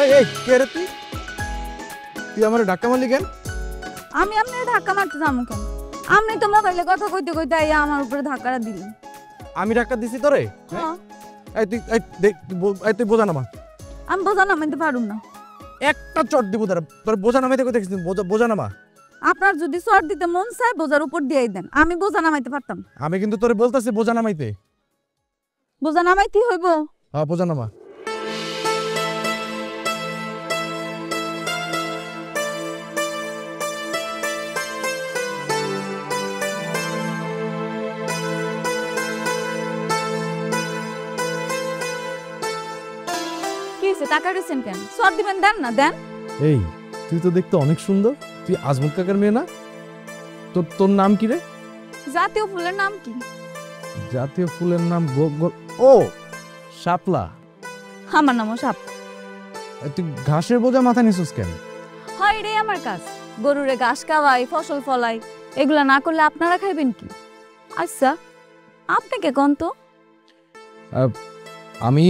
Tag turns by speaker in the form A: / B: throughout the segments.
A: এই এই কে রে তুই? তুই আমার ধাক্কা মারলি কেন?
B: আমি আপনার ধাক্কা মারতে যাবো কেন? আপনি তো মোবাইলে কথা কইতে কইতে আইয়া আমার উপরে ধাক্কাটা দিলেন।
A: আমি ধাক্কা দিছি তোরে?
B: হ্যাঁ।
A: এই তুই তুই বোঝা নামা।
B: আমি বোঝা নামাইতে পারুম না।
A: একটা চট দিব তোর বোঝা নামাইতে কই দেখছিস? বোঝা নামা।
B: আপনার যদি চট দিতে মন চায় বোঝার উপর দিয়েই দেন, আমি বোঝা নামাইতে পারতাম।
A: আমি কিন্তু তোরে বলতাছি বোঝা নামাইতে।
B: বোঝা নামাইতে হইব?
A: হ্যাঁ বোঝা নামা।
B: টাকা দিচ্ছেন কেন? চট দিবেন, দেন না দেন।
A: এই তুই তো দেখতে অনেক সুন্দর, তুই আজমত কাকার মেয়ে না? তোর নাম কি রে?
B: জাতীয় ফুলের নাম কি?
A: জাতীয় ফুলের নাম ও শাপলা।
B: আমার নামও সাপ।
A: তুই ঘাসের বোঝা মাথায় নিছিস কেন?
B: হয় রে আমার কাজ, গরুরে ঘাস খাওয়াই, ফসল ফলাই, এগুলা না করলে আপনারা খাইবেন কি? আচ্ছা আপনি কে কোন তো?
A: আমি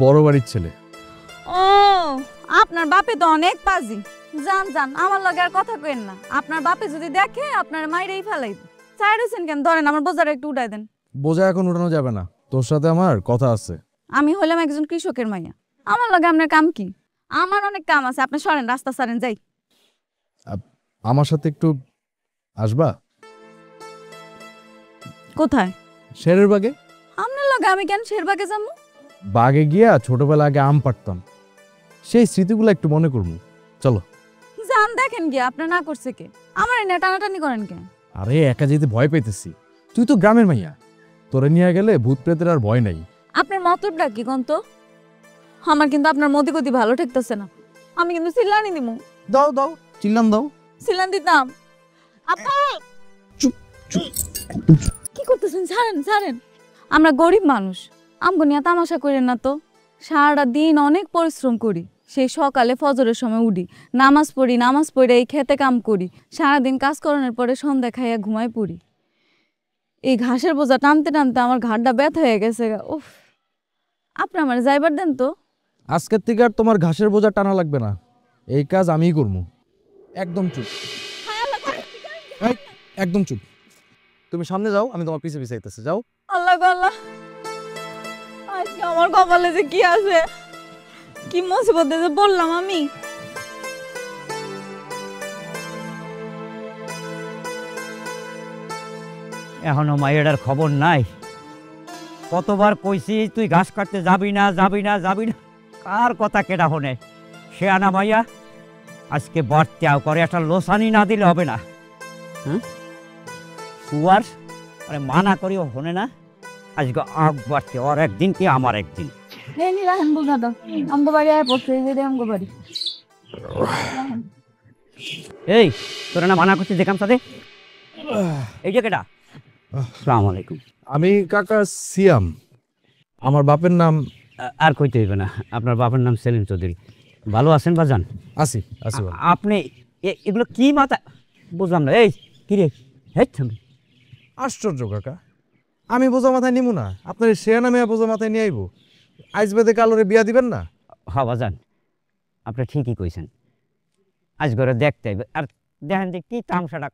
A: বড় বাড়ির ছেলে।
B: ও আপনার বাপে তো অনেক পাজি। জান জান, আমার লগে আর কথা কইেন না। আপনার বাপে যদি দেখে আপনার মাইরেই ফেলাইবে। চাইছেন কেন? ধরেন আমার বোঝাটা একটু উঠাই দেন।
A: বোঝা এখন উঠানো যাবে না, তোর সাথে আমার কথা আছে।
B: আমি হলাম একজন কৃষকের মাইয়া, আমার লগে আপনার কাম কি? আমার অনেক কাম আছে, আপনি সরেন, রাস্তা সারেন যাই।
A: আমার সাথে একটু আসবা?
B: কোথায়?
A: শেরের বাগে।
B: আপনার লগে আমি কেন শেরবাগে যাবো?
A: বাগে গিয়া ছোটবেলা আগে আম পাড়তাম, সেই স্মৃতিগুলো একটু মনে করবো, চলো।
B: জান দেখেন গিয়া, আপনার না করছে কে? আমার এনে টানাটানি করেন কেন?
A: আরে একা যেতে ভয় পাইতেছি, তুই তো গ্রামের মাইয়া, তোরে নিয়ে গেলে ভূত প্রেতের আর ভয় নাই।
B: আপনার মতলবটা কি কোন তো? আমার কিন্তু আপনার মতি গতি ভালো ঠেকতেছে না। আমি কিন্তু সিলানি দিব।
A: দাও দাও, চিল্লান দাও।
B: সিলান দিতাম। আপা
A: চুপ চুপ।
B: কি করতেছেন? ছাড়েন ছাড়েন, আমরা গরিব মানুষ, আমগো নিয়ে তামাশা করেন না তো। সারাটা দিন অনেক পরিশ্রম করি, সেই সকালে ফজরের সময় উঠি, নামাজ পড়ে এই খেতে কাম করি, সারাদিন কাজ করানোর পরে সন্ধ্যা খাইয়া ঘুমাই পড়ি। এই ঘাসের বোঝা টানতে টানতে আমার ঘাড়টা ব্যথা হয়ে গেছে। উফ, আপনি আমার যাইবার দেন তো।
A: আজকের থেকে আর তোমার ঘাসের বোঝা টানা লাগবে না, এই কাজ আমিই করবো। একদম চুপ, একদম চুপ। তুমি সামনে যাও, আমি তোমার পিছে পিছে আইতেছি, যাও।
B: আল্লাহ গো আল্লাহ, আজকে আমার কপালে যে কি আছে, কি মুসিবতে যে বললাম আমি।
C: এখনো মাইয়াটার খবর নাই। কতবার কইছি তুই ঘাস কাটতে যাবি না যাবি না যাবি না, কার কথা কেডা হনে? সে আনা মাইয়া আজকে বাড়তেও করে, একটা লোসানি না দিলে হবে না। হ্যাঁ সুয়ার আরে মানা করিও হনে না, আজকে আগ বাড়তে ওর একদিন কি আমার একদিন। এই তোরা না মানা করছিস দেখাম সাথে, এই যে কেডা? আসসালামু আলাইকুম।
A: আমি কাকা সিয়াম, আমার বাপের নাম।
C: আর কইতে হইবে না, আপনার বাপের নাম সেলিম চৌধুরী। ভালো আছেন বাজান?
A: আসি আসি।
C: আপনি এগুলো কি মাথা বুঝলাম না। এই কিরে হেট থামবি।
A: আশ্চর্য কাকা, আমি বোঝা মাথায় নিমু না, আপনার শেয়া নামে বোঝা মাথায় নিয়ে আইব? আইজ বেদে কালোরে বিয়া দিবেন না?
C: হ্যাঁ বাজান, আপনি ঠিকই কইছেন, আজ ঘরে দেখতে আইবে। আর দেখেন যে কি তামসাটা।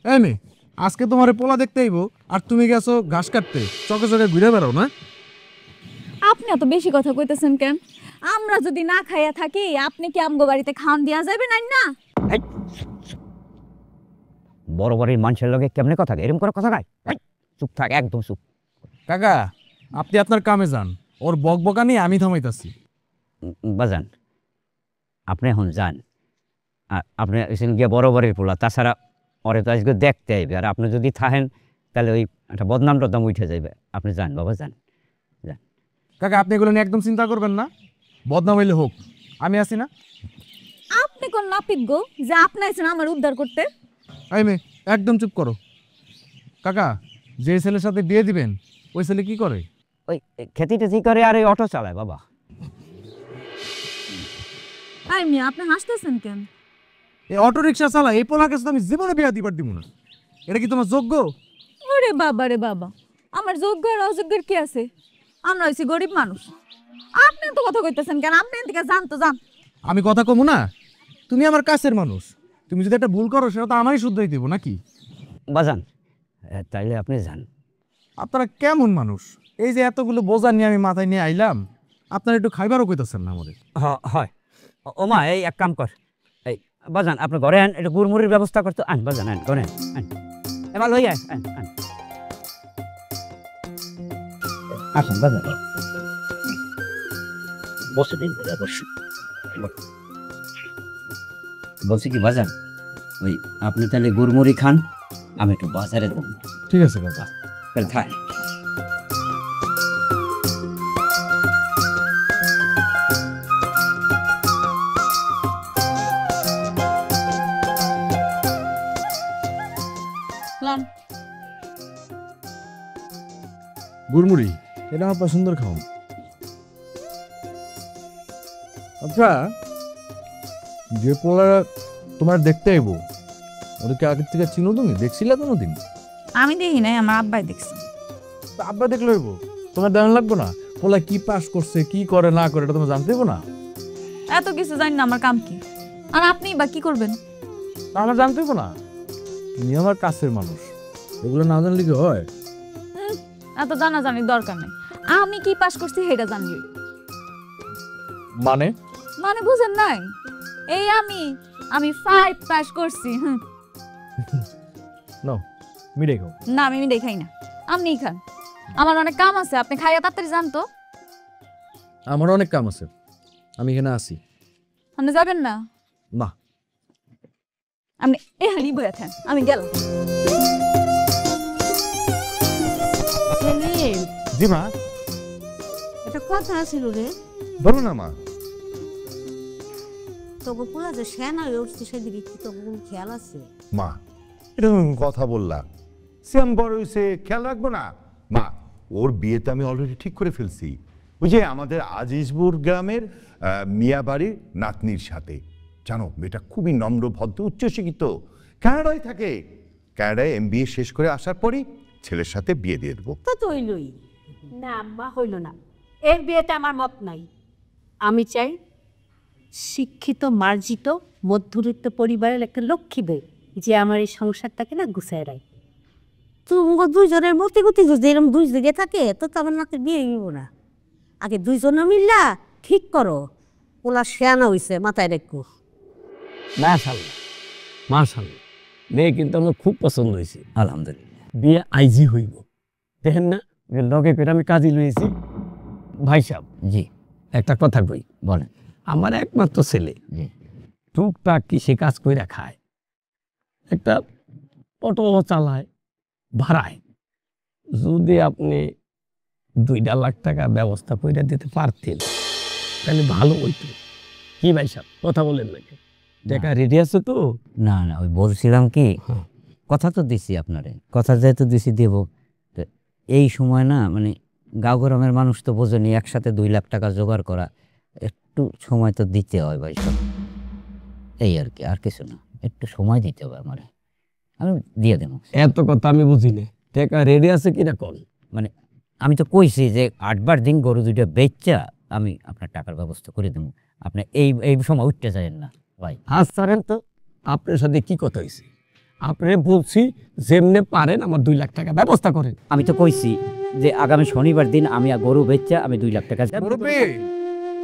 A: এই মেয়ে, আজকে তোমার পোলা দেখতে আইব আর তুমি গেছো ঘাস কাটতে, চকে চকে ঘুরে বেড়াও না?
B: আপনি এত বেশি কথা কইতেছেন কেন? আমরা যদি না খাইয়া থাকি, আপনি কি আমগো বাড়িতে খাওয়ান দিয়া যাবেন না?
C: বড় বড় মানুষের লগে কেমনে কথা, এরকম করে কথা গায়? চুপ থাক, একদম চুপ।
A: কাকা আপনি আপনার কামে যান, ওর বকবকানি আমি থামাইতাছি।
C: বাজান আপনি এখন যান, আপনি গিয়ে বড় বড়ের পোলা, তাছাড়া ওরে তো আজকে দেখতে আইবে। আর আপনি যদি থাকেন তাহলে ওই একটা বদনাম টদনাম উঠে যাইবে। আপনি যান বাবা, যান যান।
A: কাকা আপনি এগুলো নিয়ে একদম চিন্তা করবেন না, বদনাম হইলে হোক, আমি আছি না।
B: আপনি কোন নাপিত গো যে আপনি আছেন আমার উদ্ধার করতে?
A: এই মেয়ে একদম চুপ করো। কাকা যে ছেলের সাথে বিয়ে দিবেন ওই ছেলে কি করে?
C: ওই খেতি টেতি করে আর এই অটো চালায় বাবা।
B: আই মিয়া, আপনি হাসতেছেন কেন?
A: এই অটো রিক্সা চালায় এই পোলার কাছে আমি জীবনে বিয়া দিবার দিব না। এটা কি তোমার যোগ্য?
B: ওরে বাবা রে বাবা, আমার যোগ্য আর অযোগ্যের কি আছে? আমরা হইছি গরিব মানুষ। আপনি তো কথা কইতেছেন কেন? আপনি এদিকে যান তো যান।
A: আমি কথা কমু না? তুমি আমার কাছের মানুষ, তুমি যদি একটা ভুল করো সেটা তো আমারই শুদ্ধই দিব নাকি?
C: বাজান তাইলে আপনি যান।
A: আপনারা কেমন মানুষ? এই যে এতগুলো বোঝা নিয়ে আমি মাথায় নিয়ে আইলাম, আপনারা একটু খাইবারও কইতেছেন না আমাদের।
C: হয় ওমা এই এক কাম কর, এই বাজান আপনি ঘরে আন, একটু গুড়মুড়ির ব্যবস্থা করতে আন, বাজান আন ঘরে আন, এবার লই আয়, আন আন আসুন বাজান, বসে দিন বসে। বলছি কি বাজান, ওই আপনি তাহলে গুড়মুড়ি খান, আমি একটু বাজারে যাবো।
A: ঠিক আছে কাকা।
C: তাহলে থাক।
B: লন
A: গুড়মুড়ি এটা আমার পছন্দের খাওয়া। আচ্ছা, যে পোলা তোমার দেখতে আইব ওদেরকে আগের থেকে চিনো? তুমি দেখছিলে কোনোদিন?
B: আমি দেখি নাই, আমার আব্বাই দেখছে।
A: তা আব্বা দেখলে হইব, তোমার দেখান লাগবো না? পোলা কি পাস করছে কি করে না করে এটা তোমার জানতে হইব না?
B: এত কিছু জানি না, আমার কাম কি? আর আপনি বা কি করবেন?
A: তা আমার জানতে হইব না? তুমি আমার কাছের মানুষ, এগুলো না জানলে কি হয়?
B: এত জানাজানির দরকার নেই, আমি কি পাস করছি সেটা জানবি।
A: মানে
B: মানে বুঝেন নাই? এই আমি 5 পাস করছি।
A: নাও মিটাই খাও।
B: না আমি দেখাই না, আপনিই খান, আমার অনেক কাম আছে। আপনি খাইয়া তাড়াতাড়ি যান তো।
A: আমার অনেক কাম আছে, আমি এখানে আসি।
B: আপনি যাবেন না?
A: না।
B: আপনি এখানেই বইয়া থাকেন, আমি গেলাম।
A: জি মা।
D: এটা কথা আছিল রে,
A: বলো না মা।
D: তোকে পোলা যে সেনা হয়ে উঠছে সেদিকে কি তোর কোনো খেয়াল আছে?
E: মা এটা তুমি কথা বললা, শ্যাম বড় হয়েছে, খেয়াল রাখবো না? মা ওর বিয়েতে আমি অলরেডি ঠিক করে ফেলছি, ওই যে আমাদের আজিজপুর গ্রামের মিয়াবাড়ির নাতনির সাথে। জানো মেয়েটা খুবই নম্র ভদ্র উচ্চশিক্ষিত, কানাডায় থাকে। কানাডায় MBA শেষ করে আসার পরই ছেলের সাথে বিয়ে দিয়ে দেবো।
D: তো তো হইলই না আম্মা, হইল না। এর বিয়েতে আমার মত নাই। আমি চাই শিক্ষিত মার্জিত মধ্যবিত্ত পরিবারের একটা লক্ষ্মী বউ, যে আমার এই সংসারটাকে না গুছায় রায়। তুমি দুইজনের মতি গতি যদি এরকম দুই দিকে থাকে তো আমার নাকি বিয়ে হইব না। আগে দুইজনে মিল্লা ঠিক করো, ওলা শেয়ানা হইছে মাথায় রেখো।
F: মাশাআল্লাহ মেয়ে কিন্তু আমার খুব পছন্দ হয়েছে।
C: আলহামদুলিল্লাহ।
F: বিয়ে আইজি হইব, দেখেন না লগে করে আমি কাজে লইছি। ভাই সাহেব
C: জি
F: একটা কথা কই,
C: বলেন।
F: আমার একমাত্র ছেলে
C: জি
F: টুকটাক কৃষি কাজ কইরা খায়, একটা অটো চালায়, ভাড়ায়। যদি আপনি 2 লাখ টাকা ব্যবস্থা করে দিতে পারতেন তাহলে ভালো হইতো। কি ভাই সাহেব কথা বলেন নাকি? টাকা রেডি আছে তো?
C: না না, ওই বলছিলাম কি,
F: হ্যাঁ।
C: কথা তো দিছি আপনারে, কথা যেহেতু দিছি দেব। তো এই সময় না মানে গাঁও গ্রামের মানুষ তো বোঝেনি, একসাথে 2 লাখ টাকা জোগাড় করা একটু সময় তো দিতে হয় ভাই সব। এই আর কি, আর কিছু না, একটু সময় দিতে হবে আমার, আমি দিয়ে দেবো।
F: এত কথা আমি বুঝি না, টাকা রেডি আছে কিনা কোন?
C: মানে আমি তো কইছি যে 8বার দিন গরু 2টা বেচা আমি আপনার টাকার ব্যবস্থা করে দেবো। আপনি এই এই সময় উঠতে যাবেন না ভাই।
F: হাত ছাড়েন তো, আপনার সাথে কি কথা হয়েছে? আপনি বলছি যেমনে পারেন আমার 2 লাখ টাকা ব্যবস্থা করেন।
C: আমি তো কইছি যে আগামী শনিবার দিন আমি গরু বেচা আমি 2 লাখ টাকা।
A: মুরব্বি,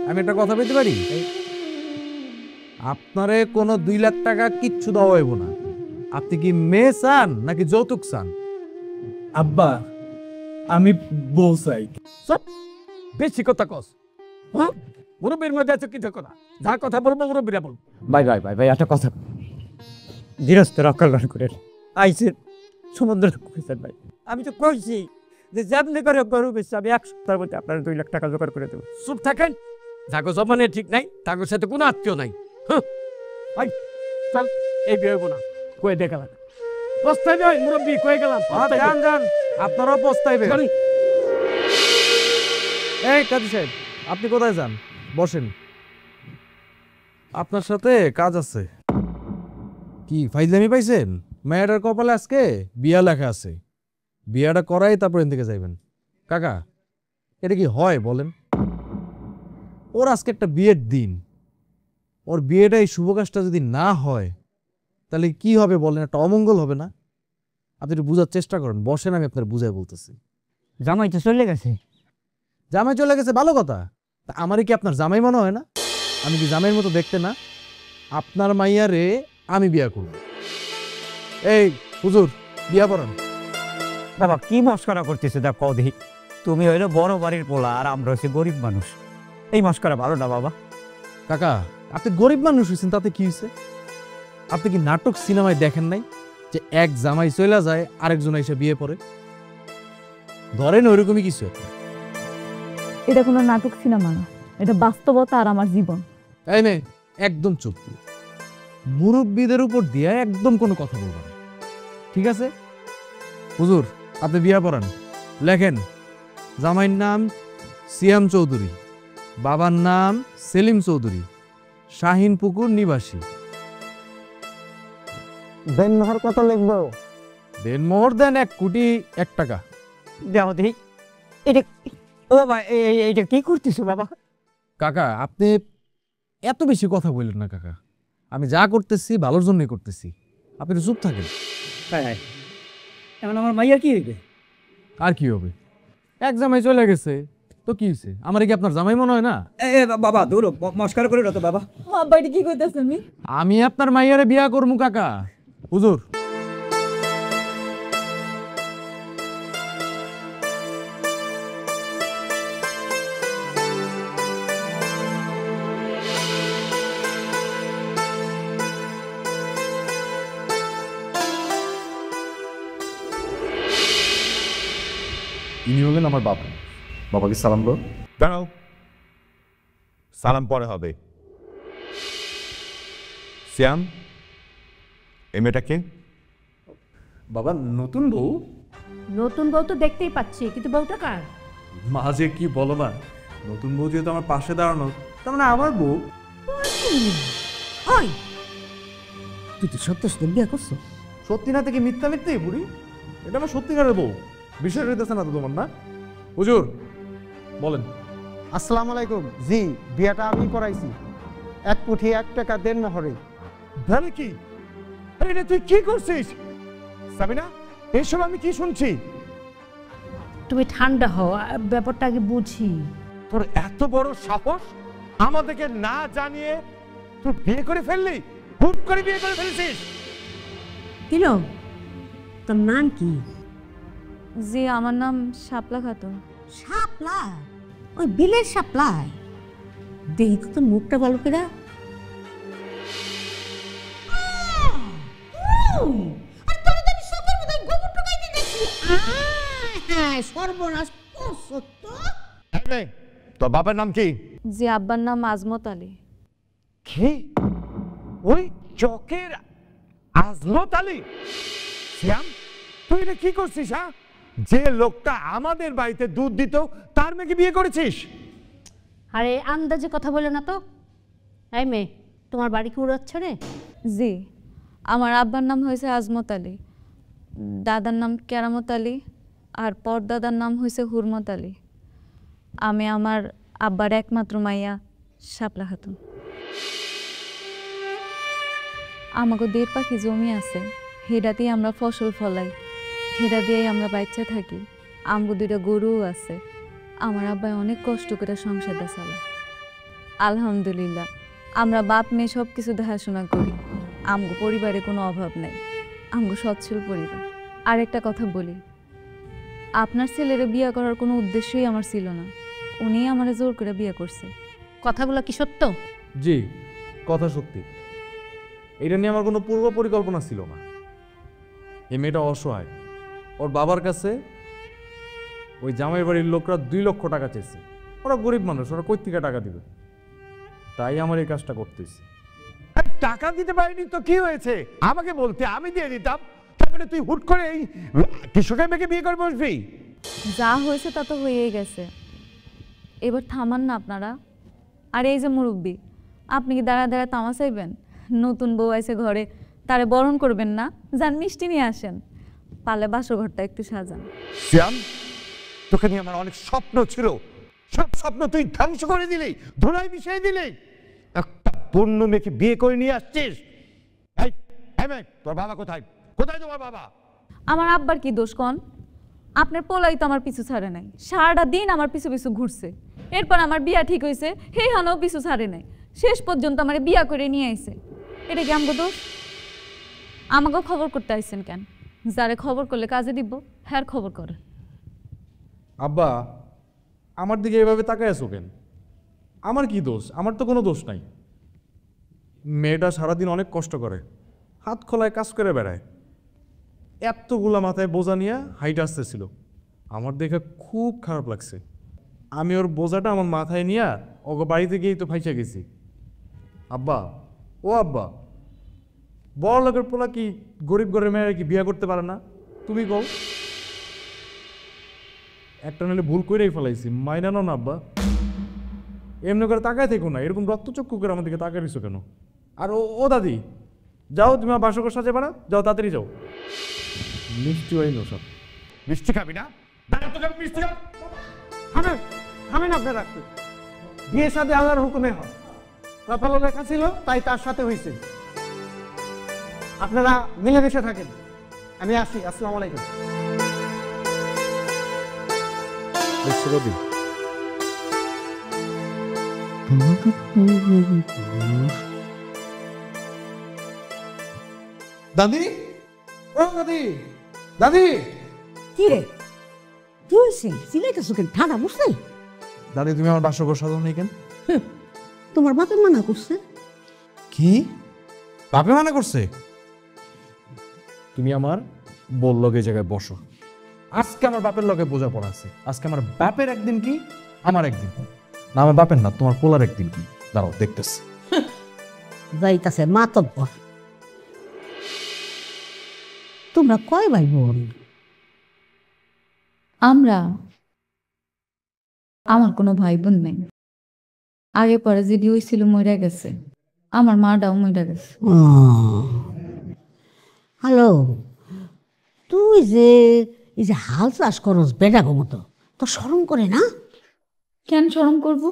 A: আমি একটা কথা বলতে পারি? আপনারে কোনো 2 লাখ টাকা কিচ্ছু দেওয়া হইব না। আপনি কি মেয়ে চান নাকি যৌতুক চান?
G: আব্বা আমি বউ চাই।
F: বেশি কথা কস, হ্যাঁ? মুরব্বীর মধ্যে আছে কিছু কথা, যা কথা বলবো মুরব্বীরা বলবো।
C: ভাই ভাই ভাই ভাই একটা কথা, গৃহস্থ রক্ষা করে আইসের সমুদ্র কইছেন ভাই। আমি তো কইছি যে যেমনি করে গরু বেচে আমি 1 সপ্তাহের মধ্যে আপনার 2 লাখ টাকা জোগাড় করে দেবো।
F: চুপ থাকেন, যাগো জমানে ঠিক নাই, তাগোর সাথে কোনো আত্মীয় নাই। হ্যাঁ ভাই চল, এই বিয়ে হইব না, কয়ে দেখা লাগে বস্তায় নয় মুরব্বী, কয়ে গেলাম।
A: যান যান, আপনারাও পস্তাইবেন।
F: চল।
A: এই কাজী সাহেব, আপনি কোথায় যান? বসেন, আপনার সাথে কাজ আছে। কি ফাইজলামি পাইছেন? মেয়েটার কপালে আজকে বিয়া লেখা আছে, বিয়াটা করাই তারপর এখান থেকে যাইবেন। কাকা, এটা কি হয় বলেন? ওর আজকে একটা বিয়ের দিন, ওর বিয়েটা এই শুভ কাজটা যদি না হয় তাহলে কি হবে বলেন, একটা অমঙ্গল হবে না? আপনি একটু বোঝার চেষ্টা করেন, বসেন, আমি আপনার বুঝাই বলতেছি।
C: জামাই তো চলে গেছে।
A: জামাই চলে গেছে ভালো কথা, তা আমারই কি আপনার জামাই মনে হয় না? আমি কি জামাইয়ের মতো দেখতে না? আপনার মাইয়ারে আমি বিয়া করব। এই হুজুর, বিয়া পড়ান।
C: বাবা কি মস্করা করতেছে দেখ কদি, তুমি হইলো বড় বাড়ির পোলা আর আমরা হচ্ছে গরিব মানুষ, এই মস্করা ভালো না বাবা।
A: কাকা, আপনি গরিব মানুষ হয়েছেন, তাতে কি হয়েছে? আপনি কি নাটক সিনেমায় দেখেন নাই যে এক জামাই চলে যায় আরেকজন এসে বিয়ে পড়ে? ধরেন ওইরকমই কিছু একটা।
B: এটা কোনো নাটক সিনেমা না, এটা বাস্তবতা আর আমার জীবন।
A: এই মেয়ে, একদম চুপ। মুরব্বীদের উপর দিয়ে একদম কোনো কথা বলবেন না, ঠিক আছে? হুজুর, আপনি বিয়া পড়ান। লেখেন, জামাইয়ের নাম সিয়াম চৌধুরী, বাবার নাম সেলিম চৌধুরী, শাহিনপুকুর নিবাসী।
F: দেনমোহর কত লিখবো?
A: দেনমোহর দেন 1,01,00,000 টাকা।
C: দেখো দেখি এটা। ও বাবা, এইটা কি করতেছো বাবা?
A: কাকা, আপনি এত বেশি কথা বললেন না কাকা। আমি যা করতেছি ভালোর জন্যই করতেছি, আপনি একটু চুপ থাকেন।
C: হ্যাঁ, এখন আমার মাইয়া কি হইবে?
A: আর কি হবে, এক জামাই চলে গেছে তো কি হয়েছে? আমার কি আপনার জামাই মনে হয় না?
C: বাবা দূর মস্কার করে তো বাবা।
B: আব্বা এটা কি কইতাছেন?
A: আমি আপনার মাইয়ারে বিয়া করবো কাকা। হুজুর,
E: ইনি হলেন আমার বাবা। বাবাকে সালাম দাও। দাঁড়াও, সালাম পরে হবে। শ্যাম, এই মেয়েটা কে?
G: বাবা নতুন বউ?
D: নতুন বউ তো দেখতেই পাচ্ছি, কিন্তু বউটা কার?
G: মা যে কি বলো না, নতুন বউ যেহেতু আমার পাশে দাঁড়ানো, তার মানে আমার বউ।
D: ওই
F: তুই তো সত্য বিয়ে করছো?
A: সত্যি না থেকে মিথ্যা মিথ্যে বুড়ি, এটা আমার সত্যিকারের বউ। বিশ্বাস হইতেছে না তো তোমার? না হুজুর, বলেন।
H: আসসালামু আলাইকুম। জি, বিয়েটা আমি করাইছি, 1,01,00,000 টাকা দেনমোহরে।
E: মানে কি? আরে তুই কি করছিস সাবিনা? এসব আমি কি শুনছি?
D: তুমি ঠান্ডা হও, ব্যাপারটা আগে বুঝি।
E: তোর এত বড় সাহস, আমাদেরকে না জানিয়ে তুই বিয়ে করে ফেললি? হুট করে বিয়ে করে ফেলছিস?
D: কিল, তোর নাম কি?
B: জি, আমার নাম শাপলা খাতুন।
D: শাপলা? ওই বিলের শাপলায়? দেখি তো তোর মুখটা ভালো করে। সর্বনাশ করছো তো।
E: তোর বাবার নাম কি?
B: জি, আব্বার নাম আজমত আলী।
E: কি? ওই চকের আজমত আলী? শ্যাম, তুই এটা কি করছিস? হ্যাঁ, যে লোকটা আমাদের বাড়িতে দুধ দিত তার মেয়েকে বিয়ে করেছিস?
D: আরে আন্দাজে কথা বলে না তো। এই মেয়ে, তোমার বাড়ি কি উড়াচ্ছে রে?
B: জি, আমার আব্বার নাম হয়েছে আজমত আলী, দাদার নাম কেরামত আলী, আর পরদাদার নাম হয়েছে হুরমত আলী। আমি আমার আব্বার একমাত্র মাইয়া শাপলা খাতুন। আমাকে 1.5 পাখি জমি আছে, হেডাতেই আমরা ফসল ফলাই, হেডা দিয়েই আমরা বাচ্চা থাকি। আমগো 2টা গরুও আছে। আমার আব্বাই অনেক কষ্ট করে সংসারটা চালায়। আলহামদুলিল্লাহ, আমরা বাপ মেয়ে সব কিছু দেখাশোনা করি। আমগো পরিবারে কোনো অভাব নাই, আমগো সচ্ছল পরিবার। আর একটা কথা বলি, আপনার ছেলেরে বিয়ে করার কোনো উদ্দেশ্যই আমার ছিল না, উনিই আমারে জোর করে বিয়ে করছে।
D: কথাগুলো কি সত্য?
A: জি, কথা সত্যি। এটা নিয়ে আমার কোনো পূর্ব পরিকল্পনা ছিল না। এই মেয়েটা অসহায়, ওর বাবার কাছে ওই জামাই বাড়ির লোকরা 2 লক্ষ টাকা চেয়েছে। ওরা গরিব মানুষ, ওরা কই থেকে টাকা দিবে? তাই আমার এই কাজটা করতেছি।
E: টাকা দিতে পারিনি তো কি হয়েছে? আমাকে বলতে, আমি দিয়ে দিতাম। তারপরে তুই হুট করে এই কৃষকের মেয়েকে বিয়ে করে বসবি?
B: যা হয়েছে তা তো হয়েই গেছে, এবার থামান না আপনারা। আর এই যে মুরব্বী, আপনি কি দাঁড়া দাঁড়া তামা চাইবেন? নতুন বউ আছে ঘরে, তারে বরণ করবেন না? যান মিষ্টি নিয়ে আসেন, পালে বাসর ঘরটা একটু সাজান।
E: শ্যাম, তোকে নিয়ে আমার অনেক স্বপ্ন ছিল, সব স্বপ্ন তুই ধ্বংস করে দিলি, ধুলায় মিশিয়ে দিলি। একটা পূর্ণ মেয়েকে বিয়ে করে নিয়ে আসছিস? এই এই মেয়ে, তোর বাবা কোথায়? কোথায় তোমার বাবা?
B: আমার আব্বার কি দোষ কন? আপনার পোলাই তো আমার পিছু ছাড়ে নাই, সারাটা দিন আমার পিছু পিছু ঘুরছে। এরপর আমার বিয়া ঠিক হয়েছে, হে হানও পিছু ছাড়ে নাই, শেষ পর্যন্ত আমার বিয়া করে নিয়ে আইছে। এটা কি আমগো দোষ? আমাকেও খবর করতে আইছেন কেন? যারে খবর করলে কাজে দিব, হ্যার খবর করে।
G: আব্বা, আমার দিকে এভাবে তাকায় আছো কেন? আমার কি দোষ? আমার তো কোনো দোষ নাই। মেয়েটা সারাদিন অনেক কষ্ট করে, হাত খোলায় কাজ করে বেড়ায়, এতগুলা মাথায় বোঝা নিয়ে হাইটে আসতেছিল। আমার দেখে খুব খারাপ লাগছে। আমি ওর বোঝাটা আমার মাথায় নিয়ে ওকে বাড়িতে গিয়েই তো ফাইসা গেছি। আব্বা, ও আব্বা, বড় লোকের পোলা কি গরিব ঘরের মেয়েরা কি বিয়ে করতে পারে না? তুমি কও। একটা নাহলে ভুল করেই ফেলাইছি, মাইনা নাও না আব্বা। এমনি করে তাকায় থেকো না, এরকম রক্তচক্ষু করে আমার দিকে তাকায় দিছো কেন? আর ও দাদি, যাও তুমি আমার বাসর ঘর সাজাবে না, যাও তাড়াতাড়ি যাও। মিষ্টি হয় না সব।
E: মিষ্টি খাবি না? দাঁড়া, তোকে আমি মিষ্টি খাবো।
H: থামেন আপনারা। বিয়ে সাথে আল্লাহর হুকুমে হয়, কপালে লেখা ছিল তাই তার সাথে হয়েছে। আপনারা মিলেমিশে থাকেন। আমি আসি, আসসালামু আলাইকুম।
G: দেখছো দাদি?
A: দাদি, ও দাদি, দাদি।
I: কি রে তুই সিলাইতেছো কেন? ঠান্ডা বুঝছে?
A: দাদি, তুমি আমার বাসর ঘর সাজাও নাই কেন?
I: তোমার বাপে মানা করছে।
A: কি বাপে মানা করছে?
G: তুমি আমার বল লগে জায়গায় বসো।
A: আজকে আমার বাপের লগে বোঝাপড়া আছে। আজকে আমার বাপের একদিন কি, আমার একদিন। না আমার বাপের না, তোমার পোলার একদিন কি। দাঁড়াও দেখতেছি।
I: যাইতাছে মাতব্বর। তোমরা কয় ভাই বোন?
B: আমার কোনো ভাই বোন নেই। আগে পরে যদি হয়েছিল মরে গেছে, আমার মাটাও মরে গেছে।
I: হ্যালো, তুই যে এই যে হাল চাষ করস বেটা মতো, তো শরম করে না?
B: কেন শরম করব?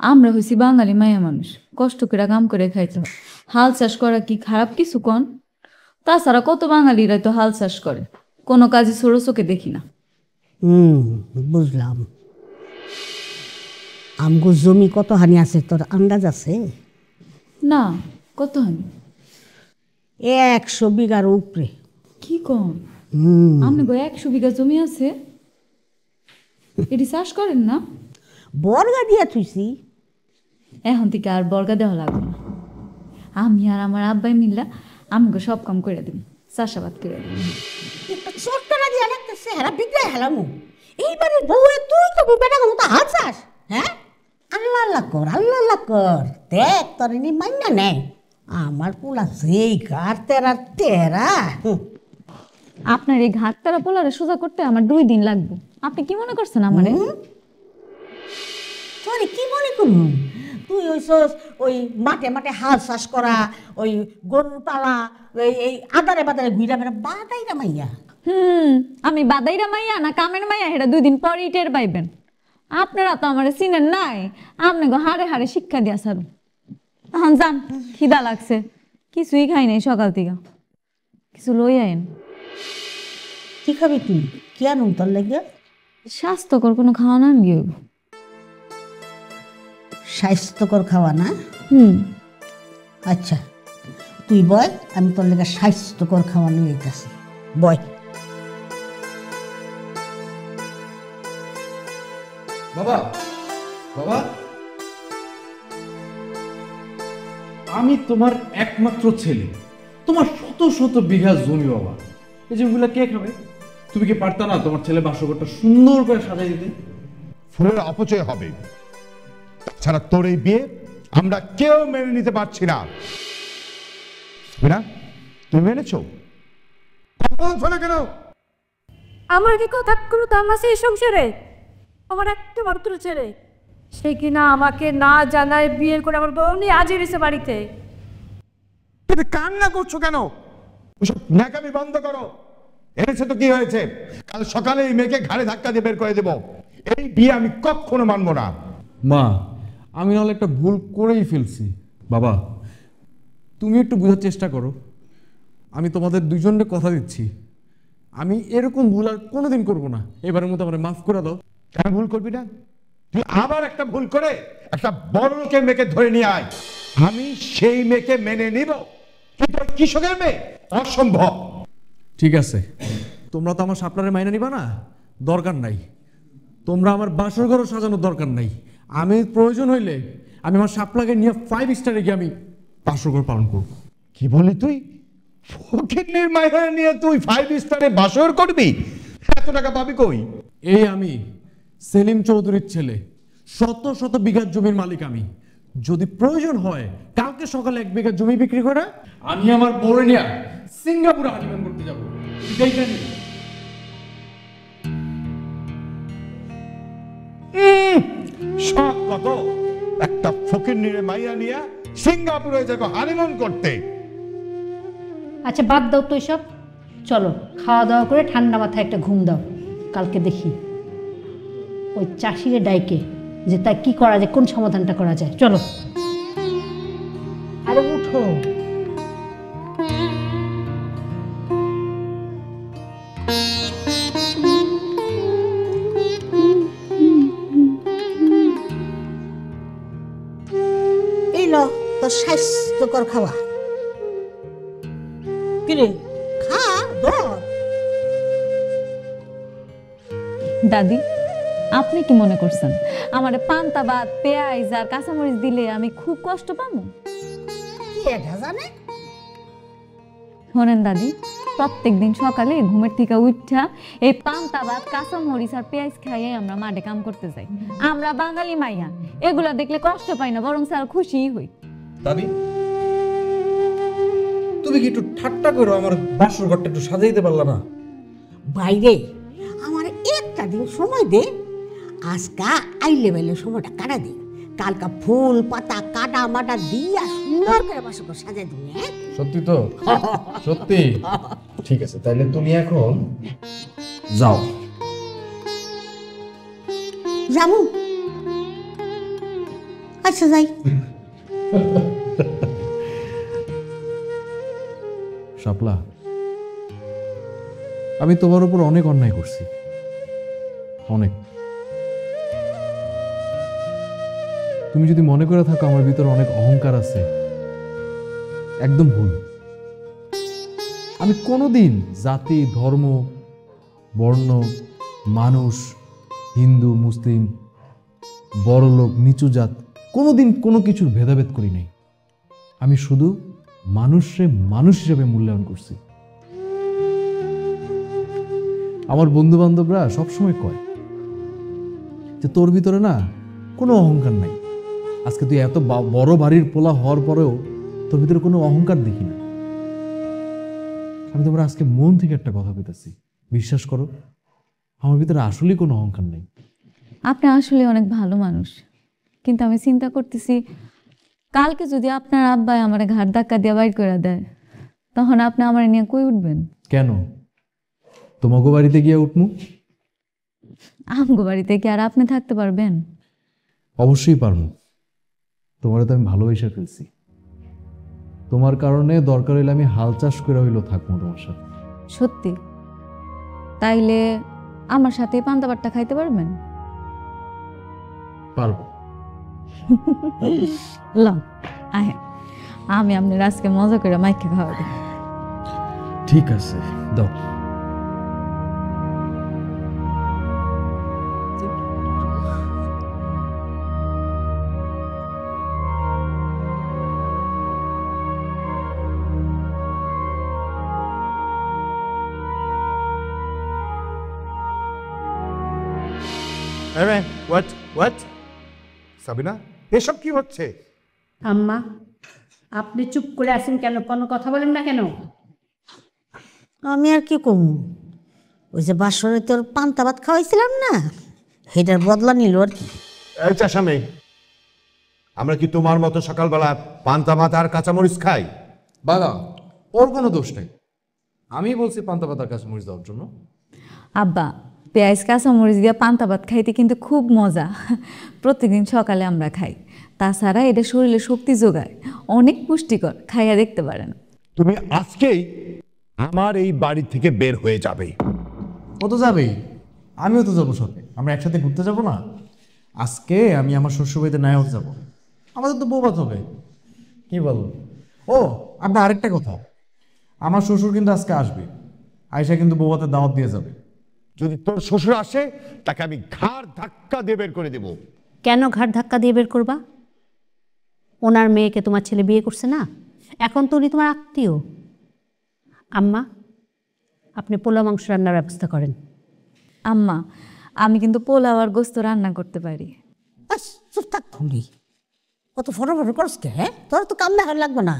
B: আমরা হইছি বাঙালি মায়া মানুষ, কষ্ট করে কাম করে খাইতে হয়। হাল চাষ করা কি খারাপ কিছু কন? তাছাড়া কত বাঙালিরা তো হাল চাষ করে, কোনো কাজে ছোট চোখে দেখি না।
I: বুঝলাম। আমগো জমি কত হানি আছে তোর আন্দাজ আছে?
B: না, কত হানি?
I: 100 বিঘার উপরে।
B: কি কম? আপনি গো 100 বিঘা জমি আছে, এটি চাষ করেন না?
I: বর্গা দিয়া থুইছি।
B: এখন থেকে আর বর্গা দেওয়া লাগবে না। আমি আর আমার আব্বাই মিল্লা আমাকে সব কাম করে দিন, চাষাবাদ করে দিন।
I: চটকানা দিয়া একটা চেহারা বিগড়াই হেলামু। এইবারে বউয়ে তুই তো বেটা মতো হাল চাষ? হ্যাঁ, আল্লাহ আল্লাহ কর, আল্লাহ আল্লাহ কর। দেখ তোর এনে মাইনা নেই। আমার পোলা যেই ঘাট তেরা তেরা।
B: আপনার এই ঘাট তারা পোলারে সোজা করতে আমার 2 দিন লাগবে। আপনি কি মনে করছেন আমারে?
I: তোরে কি মনে করুন? তুই হইছস ওই মাঠে মাঠে হাল চাষ করা, ওই গরুর পালা, এই আদারে বাদারে ঘুরা বেড়া বাদাইরা মাইয়া।
B: আমি বাদাইরা মাইয়া না কামের মাইয়া, এটা 2 দিন পরেই টের পাইবেন। আপনারা তো আমার চিনেন নাই, আপনি গো হাড়ে হাড়ে শিক্ষা দিয়া সারু। এখন যান, খিদা লাগছে, কিছুই খাই নাই সকাল থেকে, কিছু লই আইন।
I: কি খাবি তুই? কি আনুন তোর লাগে?
B: স্বাস্থ্যকর কোনো খাওয়া না গিয়ে।
I: স্বাস্থ্যকর খাওয়া না? আচ্ছা তুই বয়, আমি তোর লেগে স্বাস্থ্যকর খাওয়া নিয়ে যেতেছি। বয়।
A: বাবা, বাবা, আমি তোমার একমাত্র ছেলে, তোমার শত শত বিঘা জমি বাবা। এই জমিগুলা কে খাবে? তুমি কি পারতা না তোমার ছেলে বাসঘরটা সুন্দর করে সাজাই দিতে?
E: ফুলের অপচয় হবে। ছাড়া তোর এই বিয়ে আমরা কেউ মেনে নিতে পারছি না। তুমি মেনেছো? কেন?
D: আমার কি কথা কোনো দাম আছে এই সংসারে? আমার একটা মাত্র ছেলে, সে কিনা আমাকে না জানায় বিয়ে করে আমার বউ নিয়ে আজই এসে বাড়িতে।
E: কান্না করছো কেন? ওসব ন্যাকামি বন্ধ করো। এনেছে তো কি হয়েছে? কাল সকালে এই মেয়েকে ঘাড়ে ধাক্কা দিয়ে বের করে দেব। এই বিয়ে আমি কখনো মানবো না।
A: মা, আমি নাহলে একটা ভুল করেই ফেলছি। বাবা, তুমি একটু বোঝার চেষ্টা করো। আমি তোমাদের দুজনকে কথা দিচ্ছি, আমি এরকম ভুল আর কোনোদিন করবো না। এবারের মতো আমার মাফ করে দাও।
E: কেন ভুল করবি না? তুই আবার একটা ভুল করে একটা বড় লোকের মেয়েকে ধরে নিয়ে আয়, আমি সেই মেয়েকে মেনে নিব, কিন্তু ওই কৃষকের মেয়ে অসম্ভব।
A: ঠিক আছে, তোমরা তো আমার শাপলারে মাইনে নিবা না, দরকার নাই। তোমরা আমার বাসর ঘরও সাজানোর দরকার নাই। আমি প্রয়োজন হইলে আমি আমার শাপলাকে নিয়ে 5 স্টারে গিয়ে আমি বাসর ঘর পালন করব।
E: কি বলি তুই? ফকিরের মাইনে নিয়ে তুই 5 স্টারে বাসর করবি? এত টাকা পাবি কই?
A: এই আমি সেলিম চৌধুরীর ছেলে, শত শত বিঘা জমির মালিক আমি। যদি প্রয়োজন হয় কালকে সকালে 1 বিঘা জমি বিক্রি করে আমি আমার বউরে নিয়ে সিঙ্গাপুরে হানিমুন করতে যাবো।
E: শখ কত, একটা ফকিরের মাইয়া নিয়ে সিঙ্গাপুরে যাবো হানিমুন করতে।
D: আচ্ছা বাদ দাও তো এসব, চলো খাওয়া দাওয়া করে ঠান্ডা মাথায় একটা ঘুম দাও। কালকে দেখি ওই চাষিরে ডাইকে যে তা কি করা যায়, কোন সমাধানটা করা যায়। চলো আরে উঠো।
I: এই ল তোর স্বাস্থ্যকর খাওয়া। কিরে খা ধর।
B: দাদি, আপনি কি মনে করছেন আমারে পান্তা ভাত, পেঁয়াজ আর কাঁচামরিচ দিলে আমি খুব কষ্ট পাবো?
I: কি এটা জানে?
B: শোনেন দাদি, প্রত্যেকদিন সকালে ঘুমের থেকে উঠা এই পান্তা ভাত, কাঁচামরিচ আর পেঁয়াজ খাইয়ে আমরা মাঠে কাম করতে যাই। আমরা বাঙালি মাইয়া, এগুলা দেখলে কষ্ট পাই না, বরং স্যার খুশিই হই।
A: দাদি, তুমি কি একটু ঠাট্টা করো, আমার বাসর ঘরটা একটু সাজাইতে পারলা না?
I: বাইরে আমার একটা দিন সময় দে, আজকা আইলে বেলে সময়টা কাটা দে। কালকা ফুল পাতা কাটা মাটা দিয়া সুন্দর করে বাসর ঘর সাজাই দিবি। হ্যাঁ
A: সত্যি তো? সত্যি? ঠিক আছে, তাইলে তুমি এখন যাও।
I: যাবো? আচ্ছা যাই।
A: শাপলা, আমি তোমার উপর অনেক অন্যায় করছি, অনেক। তুমি যদি মনে করে থাকো আমার ভিতরে অনেক অহংকার আছে, একদম ভুল। আমি কোনোদিন জাতি, ধর্ম, বর্ণ, মানুষ, হিন্দু, মুসলিম, বড়লোক, নিচু জাত, কোনোদিন কোনো কিছুর ভেদাভেদ করি নাই। আমি শুধু মানুষে মানুষ হিসেবে মূল্যায়ন করছি। আমার বন্ধু বান্ধবরা সবসময় কয় যে তোর ভিতরে না কোনো অহংকার নাই। আজকে তুই এত বড় বাড়ির পোলা হওয়ার পরেও তোর ভিতরে কোনো অহংকার দেখি না। আমি তোমরা আজকে মন থেকে একটা কথা বলতেছি, বিশ্বাস করো, আমার ভিতরে আসলেই কোনো অহংকার নেই।
B: আপনি আসলে অনেক ভালো মানুষ, কিন্তু আমি চিন্তা করতেছি কালকে যদি আপনার আব্বাই আমার ঘাট ধাক্কা দিয়ে বাইর করে দেয়, তখন আপনি আমার নিয়ে কই উঠবেন?
A: কেন? তোমাকে বাড়িতে গিয়ে উঠমু?
B: আমগো বাড়িতে কি আর আপনি থাকতে পারবেন?
A: অবশ্যই পারবো। তোমার তো আমি ভালোবেসে ফেলছি। তোমার কারণে দরকার হইলে আমি হাল চাষ করে হইলেও থাকবো তোমার সাথে।
B: সত্যি? তাইলে আমার সাথে পান্তা ভাতটা খাইতে পারবেন?
A: পারবো।
B: লও আহে, আমি আপনার আজকে মজা করে মাইকে খাওয়াবো।
A: ঠিক আছে, দাও।
E: সাবিনা, এসব কি হচ্ছে?
D: আম্মা আপনি চুপ করে আছেন কেন? কোনো কথা বলেন না কেন?
I: আমি আর কি কমু, ওই যে বাসরে তোর পান্তা ভাত খাওয়াইছিলাম না, সেটার বদলা নিল আর কি।
E: এই চাষামে, আমরা কি তোমার মতো সকালবেলা পান্তা ভাত আর কাঁচামরিচ খাই?
A: বাবা, ওর কোনো দোষ নেই, আমি বলছি পান্তা ভাত আর কাঁচামরিচ দেওয়ার জন্য।
B: আব্বা, পেঁয়াজ কাঁচামরিচ দিয়ে পান্তা ভাত খাইতে কিন্তু খুব মজা। প্রত্যেকদিন সকালে আমরা খাই, তাছাড়া এটা শরীরে শক্তি যোগায়, অনেক পুষ্টিকর, খাইয়া দেখতে পারেন।
E: তুমি আজকেই আমার এই বাড়ি থেকে বের হয়ে যাবে।
G: ও তো যাবেই, আমিও তো যাবো সাথে। আমরা একসাথে ঘুরতে যাব না? আজকে আমি আমার শ্বশুরবাড়িতে নায়ক যাব, আমাদের তো বৌভাত হবে। কি বলো? ও আপনার আরেকটা কথা, আমার শ্বশুর কিন্তু আজকে আসবে, আয়সা কিন্তু বৌভাতের দাওয়াত দিয়ে যাবে।
E: যদি তোর শ্বশুর আসে তাকে আমি ঘাড় ধাক্কা দিয়ে বের করে দেব।
D: কেন ঘাট ধাক্কা দিয়ে বের করবা? ওনার মেয়েকে তোমার ছেলে বিয়ে করছে না, এখন তো উনি তোমার আত্মীয়। আম্মা, আপনি পোলা মাংস রান্নার ব্যবস্থা করেন।
B: আম্মা, আমি কিন্তু পোলাও আর গোস্ত রান্না করতে পারি।
I: বাস চুপ থাক খুলি, কত ফটো ফটো করস কে? হ্যাঁ, তোর তো কাম দেখার লাগবে না,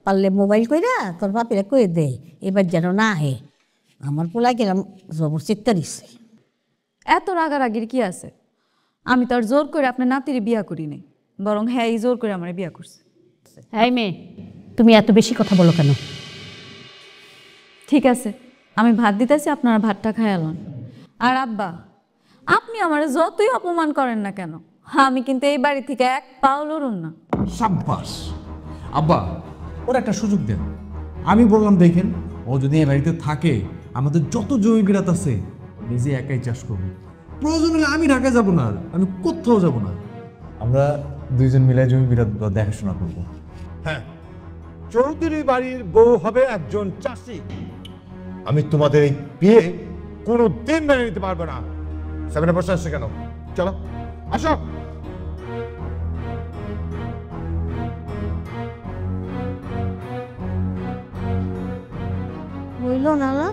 I: পারলে মোবাইল কইরা তোর বাপিরা কয়ে দে এবার যেন না আহে। আমার পোলাই গেলাম জবর চিত্তা দিচ্ছে।
B: এত রাগারাগির কি আছে? আমি তো আর জোর করে আপনার নাতির বিয়া করি নাই, বরং হ্যাঁ এই জোর করে আমার বিয়া করছে।
D: এই মেয়ে, তুমি এত বেশি কথা বলো কেন?
B: ঠিক আছে, আমি ভাত দিতেছি, আপনারা ভাতটা খায়ালন। আর আব্বা, আপনি আমার যতই অপমান করেন না কেন, আমি কিন্তু এই বাড়ি থেকে এক পাও লড়ুন না।
G: সাব্বাস আব্বা, ওর একটা সুযোগ দেন। আমি বললাম দেখেন, ও যদি এই বাড়িতে থাকে আমাদের যত জমি বিরাত আছে নিজে একাই চাষ করবো। প্রয়োজন হলে আমি ঢাকায় যাব না, আর আমি কোথাও যাব না, আমরা দুইজন মিলে জমি বিরাট দেখাশোনা করবো।
E: হ্যাঁ, চৌধুরী বাড়ির বউ হবে একজন চাষি। আমি তোমাদের এই বিয়ে কোনো দিন মেনে নিতে পারবো না। সামনে বসে আসছে কেন? চলো আসো।
I: হইল না না?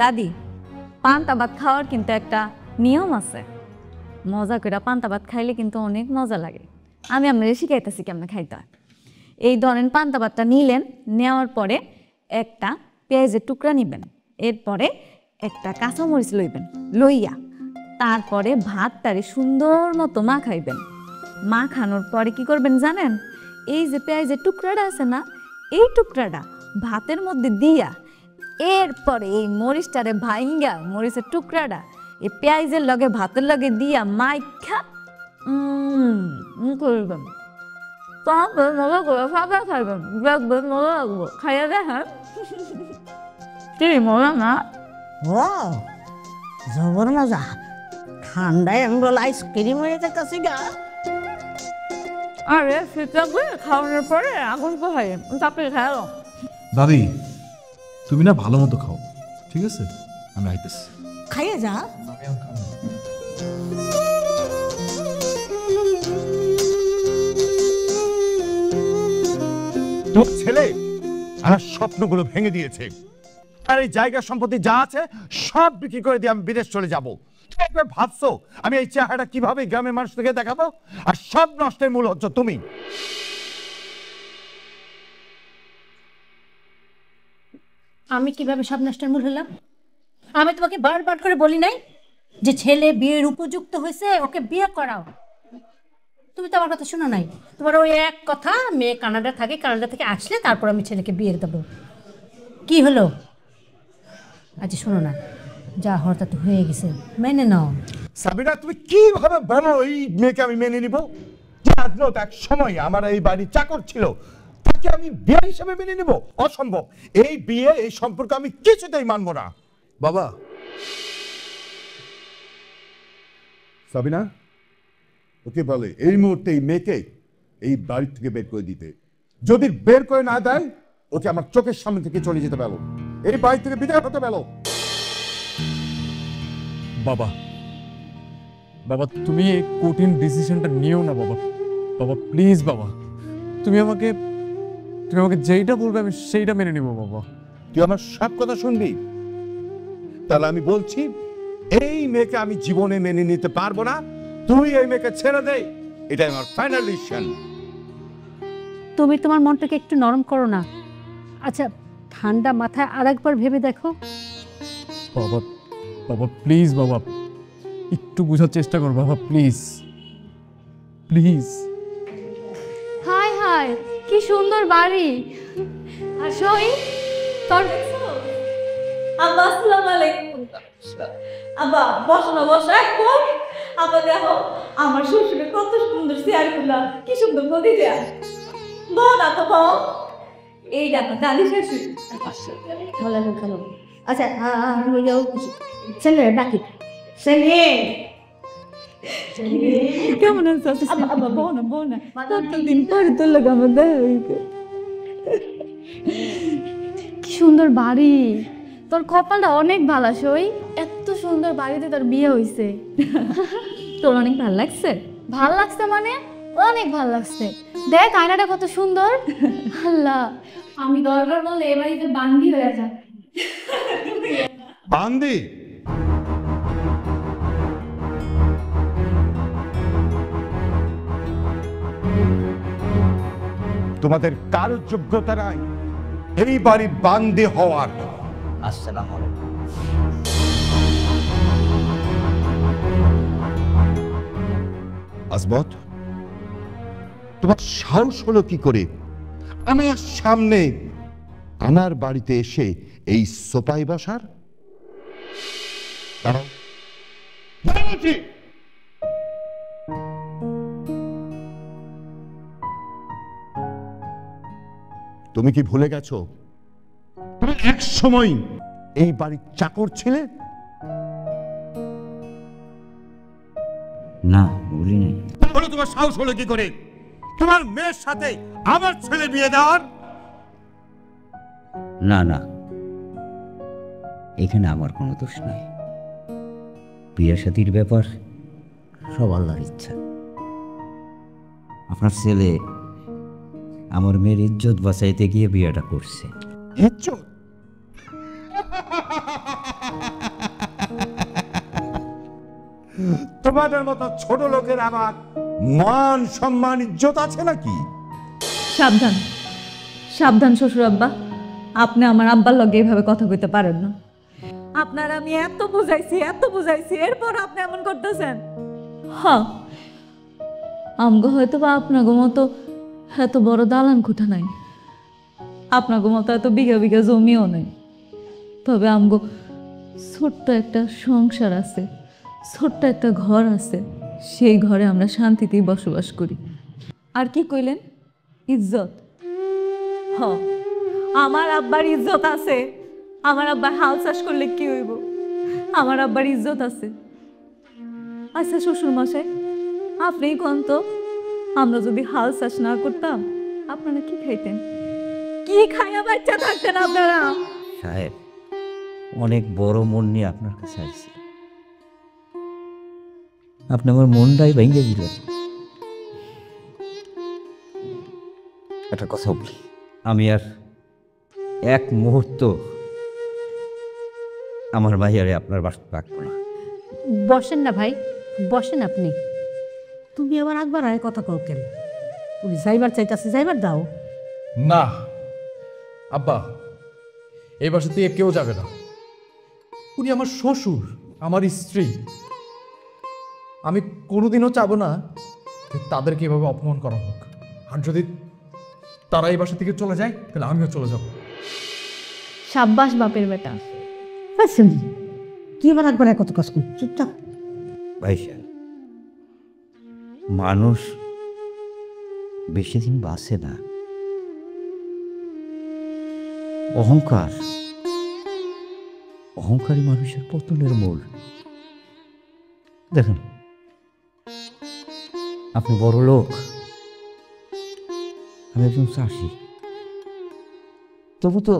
B: দাদি, পান্তা ভাত খাওয়ার কিন্তু একটা নিয়ম আছে। মজা করে পান্তা ভাত খাইলে কিন্তু অনেক মজা লাগে। আমি আপনাদের শিখাইতেছি কেমন খাইতে হয়। এই ধরেন পান্তা ভাতটা নিলেন, নেওয়ার পরে একটা পেঁয়াজের টুকরা নিবেন, এরপরে একটা কাঁচামরিচ লইবেন, লইয়া তারপরে ভাতটারে সুন্দর মতো মাখাইবেন। মাখানোর পরে কি করবেন জানেন? এই যে পেঁয়াজের টুকরাটা আছে না, এই টুকরাটা ভাতের মধ্যে দিয়া এরপরে এই মরিচটারে ভাইঙ্গা, মরিচের টুকরাটা এই পেঁয়াজের লগে ভাতের লগে দিয়া মাইখা করবেন। তারপরে মজা করে ফাঁকা খাইবেন, দেখবেন মজা লাগবে। খাইয়া দেখেন কি মজা না?
I: ও জবর মজা, ঠান্ডায় আমি বলে আইসক্রিম হয়ে যাচ্ছি গা।
B: আরে সেটা করে খাওয়ানোর পরে আগুন পোহাই তারপরে খাইলো।
G: দাদি, তুমি না ভালো মতো খাও, ঠিক আছে? আমি আইতেছি।
I: খাইয়ে যা।
E: তোর ছেলে আমার স্বপ্নগুলো ভেঙে দিয়েছে, আর এই জায়গা সম্পত্তি যা আছে সব বিক্রি করে দিয়ে আমি বিদেশ চলে যাব। তুমি একবার ভাবছো আমি এই চেহারাটা কিভাবে গ্রামের মানুষ থেকে দেখাবো? আর সব নষ্টের মূল হচ্ছে তুমি।
D: আমি কিভাবে সব নষ্টের মূল হলাম? আমি তোমাকে বারবার করে বলি নাই যে ছেলে বিয়ের উপযুক্ত হয়েছে, ওকে বিয়ে করাও? তুমি তো আমার কথা শোনো নাই। তোমার ওই এক কথা, মেয়ে কানাডা থাকে, কানাডা থেকে আসলে তারপর আমি ছেলেকে বিয়ে দেবো। কি হলো? আচ্ছা শোনো না, যা হওয়ার তা তো হয়ে গেছে, মেনে নাও।
E: সাবিনা, তুমি কিভাবে বলো এই মেয়েকে আমি মেনে নিব? এক সময় আমার এই বাড়ি চাকর ছিল, তাকে আমি বিয়ে হিসেবে মেনে নিব? অসম্ভব। এই বিয়ে, এই সম্পর্ক আমি কিছুতেই মানবো না।
G: বাবা,
E: সাবিনা, ওকে বলে এই মুহূর্তে এই মেয়েকে এই বাড়ি থেকে বের করে দিতে। যদি বের করে না দেয়, ওকে আমার চোখের সামনে থেকে চলে যেতে পেলো, এই বাড়ি থেকে বিদায় হতে পেলো।
G: বাবা, বাবা তুমি এই কঠিন ডিসিশনটা নিও না বাবা। বাবা প্লিজ বাবা, তুমি আমাকে যেইটা বলবে আমি সেইটা মেনে নিব বাবা।
E: তুই আমার সব কথা শুনবি? তাহলে আমি বলছি, এই মেয়েকে আমি জীবনে মেনে নিতে পারবো না। তুই এই মেয়েকে ছেড়ে দে, এটা আমার ফাইনাল ডিসিশন।
D: তুমি তোমার মনটাকে একটু নরম করো না। আচ্ছা, ঠান্ডা মাথায় আরেকবার ভেবে দেখো।
G: বাবা, বাবা প্লিজ বাবা, একটু বোঝার চেষ্টা কর বাবা, প্লিজ প্লিজ।
B: হাই হাই, কি সুন্দর বাড়ি। আর সই তোর আব্বা, আসসালামু আলাইকুম। আব্বা বসো না, বসো একদম। আব্বা দেখো আমার শ্বশুরের কত সুন্দর চেয়ার গুলা, কি সুন্দর গদি দেয়া। বল না তো বল। এই দেখো দাদি শ্বশুর।
I: ভালো ভালো। আচ্ছা ছেলে ডাকি, ছেলে
B: কেমন আছো? আব্বা বল না, বল না। কতদিন পরে তোর লোক আমার দেখা হইছে।
J: কি সুন্দর বাড়ি, তোর কপালটা অনেক ভালো সই, এত সুন্দর বাড়িতে তোর বিয়ে হইছে।
B: তোর অনেক ভালো লাগছে?
J: ভাল লাগছে মানে অনেক ভাল লাগছে। দেখ আয়নাটা কত সুন্দর। আল্লাহ, আমি দরকার বললে এ বাড়িতে বান্দি হয়ে যা।
E: বান্দি? তোমাদের কারো যোগ্যতা নাই এই বাড়ির বান্দি হওয়ার।
C: আসসালামু আলাইকুম।
E: আজমত, তোমার সাহস হলো কি করে আমার সামনে আমার বাড়িতে এসে এই সোপাই বসার? দাঁড়াও, দাঁড়াচ্ছি। তুমি কি ভুলে গেছো তুমি এক সময় এই বাড়ির চাকর ছিলে?
C: না, ভুলি নাই।
E: তাহলে তোমার সাহস হলো কি করে তোমার মেয়ের সাথে আমার ছেলে বিয়ে দেওয়ার?
C: না না, এখানে আমার কোনো দোষ নাই। বিয়ে শাদীর ব্যাপার সব আল্লাহর ইচ্ছা। আপনার ছেলে আমার মেয়ের ইজ্জত বাঁচাইতে গিয়ে বিয়েটা করছে।
E: ইজ্জত? তোমাদের মতো ছোট লোকের আবার মান সম্মান ইজ্জত আছে নাকি?
B: সাবধান, সাবধান শ্বশুর আব্বা। আপনি আমার আব্বার লগে এইভাবে কথা কইতে পারেন না। আপনার আমি এত বুঝাইছি, এরপর আপনি এমন করতেছেন। হ্যাঁ, আমগো হয়তো বা আপনাগো মতো এত বড় দালান কোঠা নাই, আপনাগো মতো এত বিঘা বিঘা জমিও নাই, তবে আমগো ছোট্ট একটা সংসার আছে, ছোট্ট একটা ঘর আছে। সেই ঘরে আমরা শান্তিতেই বসবাস করি। আর কি কইলেন? ইজ্জত? হ, আমার আব্বার ইজ্জত আছে। আমার আব্বার হাল চাষ করলে কি হইব? আমার আব্বার ইজ্জত আছে। আচ্ছা শ্বশুর মশাই, আপনিই কোন তো, আমরা যদি হাল চাষ না করতাম আপনারা কি খাইতেন? কি খাইয়া বাচ্চা থাকতেন আপনারা?
C: সাহেব, অনেক বড় মন নিয়ে আপনার কাছে আসছি। আপনি আমার মনটাই ভেঙে দিলেন। একটা কথা বলি, আমি আর এক মুহূর্ত আমার ভাইয়ারে আপনার বাসা রাখবো না।
I: বসেন না ভাই, বসেন আপনি। তুমি আবার একবার আয় কথা কও কেন? তুমি যাইবার চাইতাছি, যাইবার দাও।
G: না আব্বা, এই বাসা থেকে কেউ যাবে না। উনি আমার শ্বশুর, আমার স্ত্রী। আমি কোনোদিনও চাবো না যে তাদেরকে এভাবে অপমান করা হোক। আর যদি তারা এই বাসা থেকে চলে যায় তাহলে আমিও চলে যাব।
J: সাব্বাস বাপের বেটা।
I: আচ্ছা, কি আবার একবার আয় কথা কস? চুপচাপ।
C: ভাই সাহেব, মানুষ বেশি দিন বাঁচে না। অহংকারী মানুষের পতনের মূল। দেখুন, আপনি বড় লোক, আমি একজন চাষি, তবু তো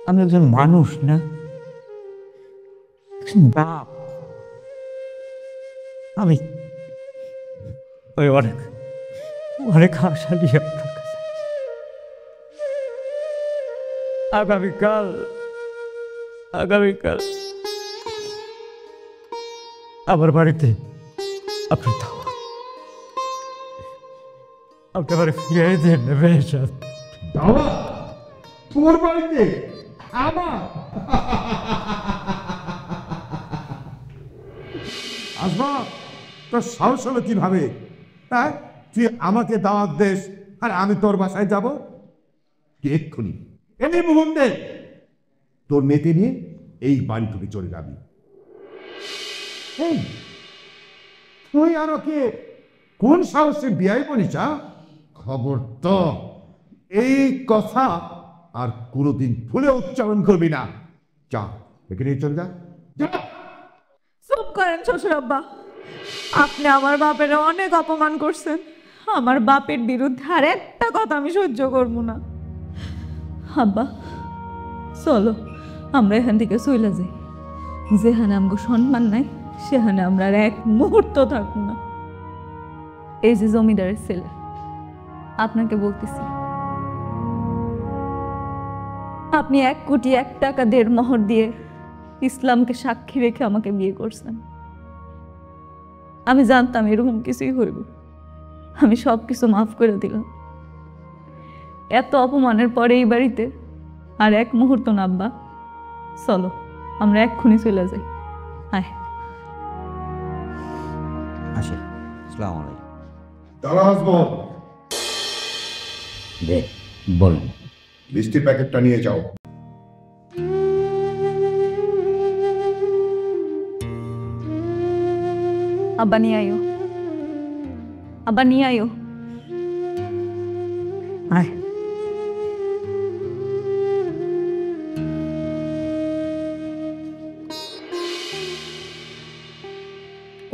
C: আমি একজন মানুষ না, একজন বাপ। আমি ওই অনেক অনেক আশা নিয়ে আপনার কাছে আগামীকাল আমার বাড়িতে আপনার দাওয়াত। আপনি আমার ফিরিয়ে দেন বেশাদ।
E: দাওয়াত তোমার বাড়িতে? আমার আসবা? তোর সাহস হলো কিভাবে? হ্যাঁ, তুই আমাকে দাওয়াত দেস আর আমি তোর বাসায় যাব? এক্ষুনি এই মুহূর্তে তোর মেয়েকে নিয়ে এই বাড়ি থেকে চলে যাবি। এই তুই আরো কে কোন সাহসে বিয়াই বলিস? খবর তো এই কথা আর কোনোদিন ভুলে উচ্চারণ করবি না। যা এখানে চলে যা।
B: চুপ করেন শ্বশুর আব্বা, আপনি আমার বাপের অনেক অপমান করছেন। আমার বাপের বিরুদ্ধে আর একটা কথা আমি সহ্য করবো না। আব্বা চলো আমরা এখান থেকে চলে যাই, যেখানে আমাকে সম্মান নাই সেখানে আমরা আর এক মুহূর্ত থাকবো না। এই যে জমিদারের ছেলে, আপনাকে বলতেছি, আপনি 1 কোটি 1 টাকা 1.5 মোহর দিয়ে ইসলামকে সাক্ষী রেখে আমাকে বিয়ে করছেন। আমি জানতাম এরকম কিছুই হইব, আমি সব কিছু মাফ করে দিলাম। এত অপমানের পরে এই বাড়িতে আর 1 মুহূর্ত না আব্বা, চলো আমরা এক্ষুনি চলে যাই। আয়
C: আসে। আসসালামু আলাইকুম।
E: দাঁড়া আসবো।
C: বলুন।
E: মিষ্টির প্যাকেটটা নিয়ে যাও।
B: আব্বা নিয়ে আয়ো, আব্বা নিয়ে আয়ো।
C: আয়।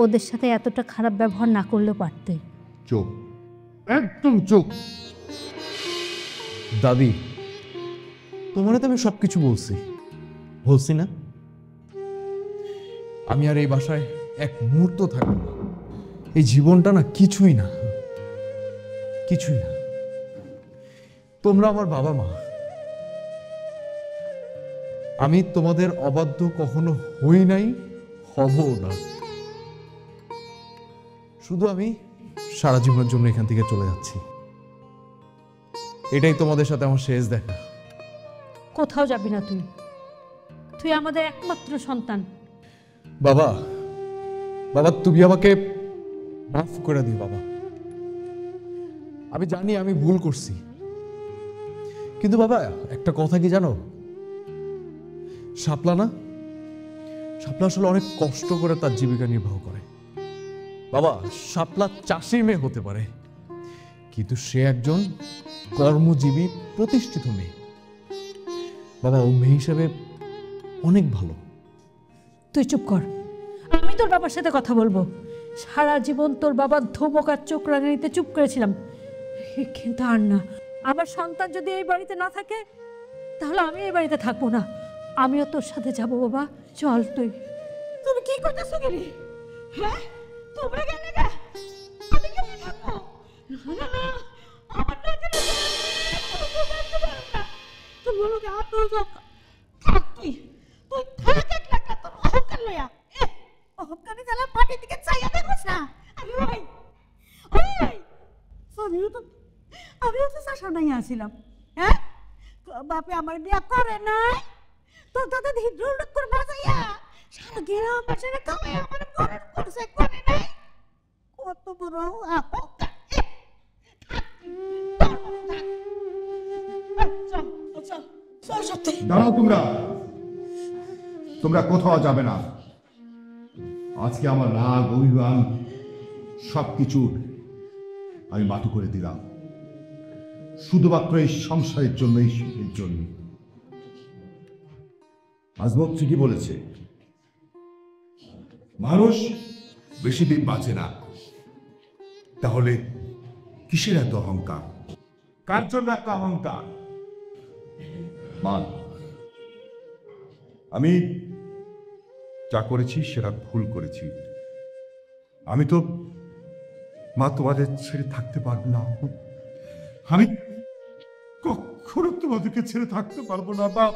D: ওদের সাথে এতটা খারাপ ব্যবহার না করলেও পারতে।
E: চুপ, একদম চুপ।
A: দাদি, তোমারে তো আমি সবকিছু বলছি না? আমি আর এই বাসায় 1 মুহূর্ত থাকবো না। এই জীবনটা না কিছুই না। তোমরা আমার বাবা মা, আমি তোমাদের অবাধ্য কখনো হই নাই, হবও না। শুধু আমি সারা জীবনের জন্য এখান থেকে চলে যাচ্ছি। এটাই তোমাদের সাথে আমার শেষ দেখা।
D: কোথাও যাবি না তুই, তুই আমাদের একমাত্র সন্তান।
A: বাবা, তুমি আমাকে মাফ করে দিও বাবা। আমি জানি আমি ভুল করছি, কিন্তু বাবা একটা কথা কি জানো, শাপলা আসলে অনেক কষ্ট করে তার জীবিকা নির্বাহ করে। বাবা, শাপলা চাষির মেয়ে হতে পারে, কিন্তু সে একজন কর্মজীবী প্রতিষ্ঠিত মেয়ে। বাবা, ও মেয়ে হিসেবে অনেক ভালো।
D: তুই চুপ কর, আমি তোর বাবার সাথে কথা বলবো। সারা জীবন তোর বাবার ধমক আর চোখ রাঙানিতে চুপ করেছিলাম, কিন্তু আর না। আমার সন্তান যদি এই বাড়িতে না থাকে তাহলে আমি এই বাড়িতে থাকবো না। আমিও তোর সাথে যাবো বাবা, চল। তুমি কি করতেছো গেলি? হ্যাঁ, তোমরা গেলে না, আমি কেমন থাকবো? না না, আমার না গেলে তুই বলো যে হাত তুই থাক একলা তোর অহংকার লইয়া। অহংকারে জ্বালা পাটির দিকে চাইয়া দেখোস না। আমি ভাই আমিও তো চাষা নাই আসিলাম। হ্যাঁ, বাপে আমার বিয়া করে নাই, তোর দাদা হৃদরোগ করে বাজাইয়া সারা গ্রাম বাসারে কামাই আমার ঘরের করছে, করে নাই। কত বড় অহংকার!
E: দাঁড়াও, তোমরা কোথাও যাবে না। আজকে আমার রাগ অভিমান সবকিছু আমি মাথু করে দিলাম, শুধুমাত্র এই সংসারের জন্য, এই সুখের জন্য। আজমত ঠিকই বলেছে, মানুষ বেশি দিন বাঁচে না। তাহলে কিসের এত অহংকার? কার জন্য এত অহংকার? মা, আমি যা করেছি সেটা ভুল করেছি। আমি তো মা তোমাদের ছেড়ে থাকতে পারবো না। আমি কখনো তোমাদেরকে ছেড়ে থাকতে পারবো না। বাপ,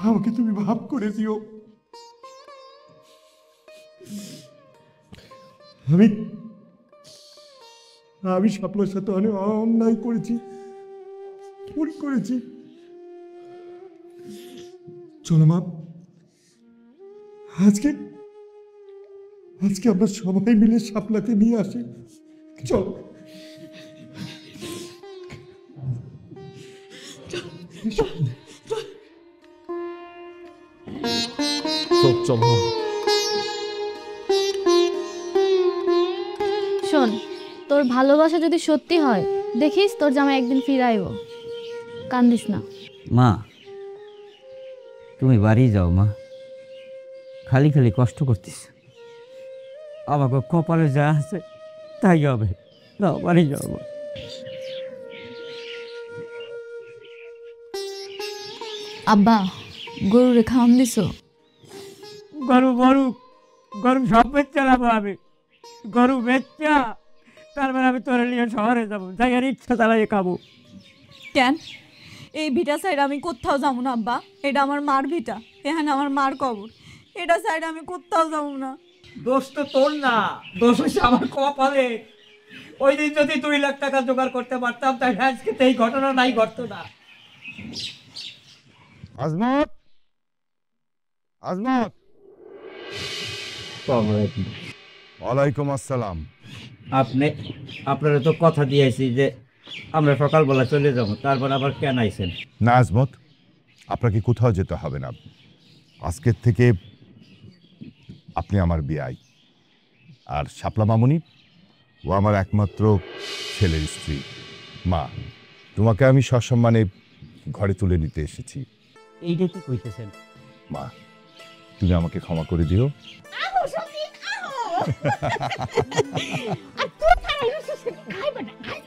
E: আমাকে তুমি মাফ করে দিও। আমি শাপলার সাথে অনেক অন্যায় করেছি, ভুল করেছি। চলো মা, আজকে আমরা সবাই মিলে শাপলাকে নিয়ে আসি। চলো।
A: চলো
J: শোন, তোর ভালোবাসা যদি সত্যি হয়, দেখিস তোর জামাই একদিন ফিরে আইব। কান্দিস না।
C: মা তুমি বাড়ি যাও মা, খালি খালি কষ্ট করতিস। আমাকে কপালে যা আছে তাই হবে। যাও বাড়ি যাও মা।
B: আব্বা, গরুরে খাওয়ান দিছো?
C: গরু গরু গরু সব বেচা লাবো আমি। গরু বেচা তারপরে আমি তোরে নিয়ে শহরে যাবো, যাই আর ইচ্ছা চালাই খাবো।
B: কেন? এই ভিটা সাইড আমি কোথাও যাবো না আব্বা। এটা আমার মার ভিটা, এখানে আমার মার কবর। এটা সাইড আমি কোথাও যাবো না।
C: দোষ তো তোর না, দোষ হচ্ছে আমার কপালে। ওই দিন যদি 2 লাখ টাকা জোগাড় করতে পারতাম তাই আজকে তো এই ঘটনা নাই ঘটতো না।
E: আজমত, আজমত। ওয়ালাইকুম আসসালাম।
C: আপনারা তো কথা দিয়েছি যে আমরা সকালবেলা চলে যাব, তারপর আবার কেন আইছেন?
E: না আজমত, আপনাকে কোথাও যেতে হবে না। আজকের থেকে আপনি আমার বিয়াই, আর শাপলা মামুনি ও আমার একমাত্র ছেলের স্ত্রী। মা, তোমাকে আমি সসম্মানে ঘরে তুলে নিতে এসেছি।
C: এইটা কি কইতেছেন?
E: মা, তুমি আমাকে ক্ষমা করে দিও।
I: আহো সতীন, আহো। আর তুই খাইবা না, খাই।